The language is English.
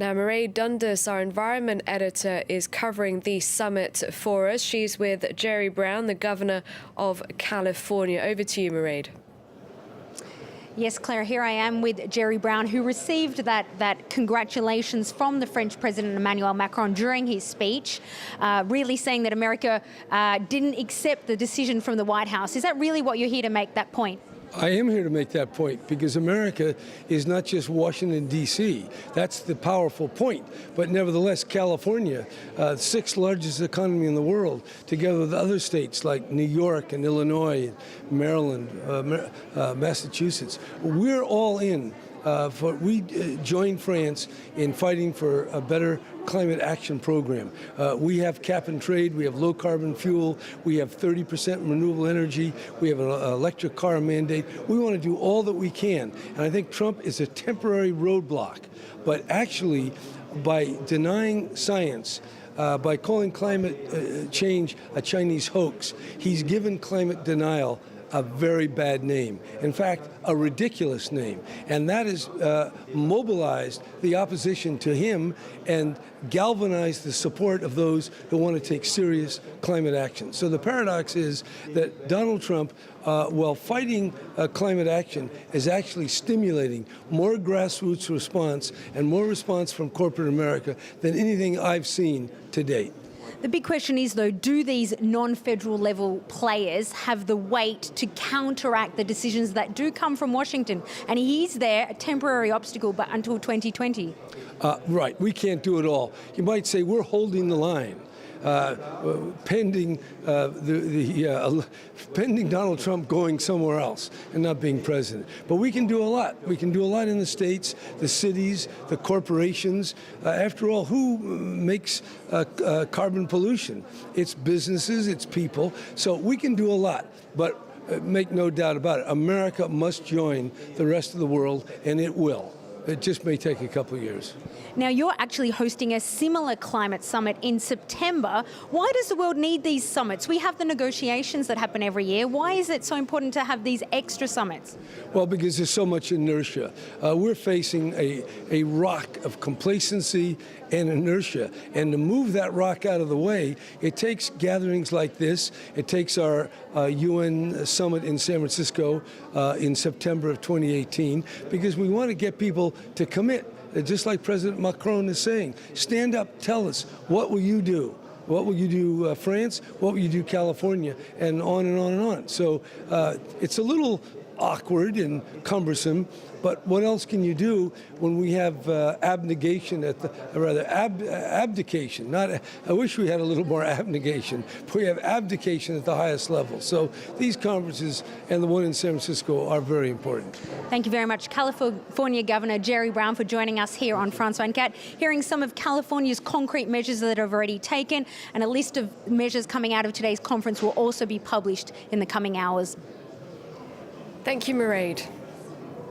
Now, Mairead Dundas, our environment editor, is covering the summit for us. She's with Jerry Brown, the governor of California. Over to you, Mairead. Yes, Claire, here I am with Jerry Brown, who received that congratulations from the French President Emmanuel Macron during his speech, really saying that America didn't accept the decision from the White House. Is that really what you're here to make that point? I am here to make that point because America is not just Washington, D.C. That's the powerful point. But nevertheless, California, sixth largest economy in the world, together with other states like New York and Illinois, Maryland, Massachusetts, we're all in. We joined France in fighting for a better climate action program. We have cap and trade, we have low carbon fuel, we have 30% renewable energy, we have an electric car mandate. We want to do all that we can. And I think Trump is a temporary roadblock. But actually, by denying science, by calling climate change a Chinese hoax, he's given climate denial a very bad name. In fact, a ridiculous name. And that has mobilized the opposition to him and galvanized the support of those who want to take serious climate action. So the paradox is that Donald Trump, while fighting climate action, is actually stimulating more grassroots response and more response from corporate America than anything I've seen to date. The big question is, though, do these non-federal level players have the weight to counteract the decisions that do come from Washington? And he's there, a temporary obstacle, but until 2020. Right. We can't do it all. You might say we're holding the line. Pending pending Donald Trump going somewhere else and not being president. But we can do a lot. We can do a lot in the states, the cities, the corporations. After all, who makes carbon pollution? It's businesses, it's people. So we can do a lot. But make no doubt about it, America must join the rest of the world, and it will. It just may take a couple of years. Now, you're actually hosting a similar climate summit in September. Why does the world need these summits? We have the negotiations that happen every year. Why is it so important to have these extra summits? Well, because there's so much inertia. We're facing a rock of complacency and inertia. And to move that rock out of the way, it takes gatherings like this. It takes our UN summit in San Francisco in September of 2018, because we want to get people to commit. Just like President Macron is saying, stand up, tell us, what will you do? What will you do, France? What will you do, California? And on and on and on. So it's a little awkward and cumbersome, but what else can you do when we have abdication abdication, not, I wish we had a little more abnegation, but we have abdication at the highest level. So these conferences and the one in San Francisco are very important. Thank you very much, California Governor Jerry Brown, for joining us here on France 24, hearing some of California's concrete measures that have already taken, and a list of measures coming out of today's conference will also be published in the coming hours. Thank you, Mairead.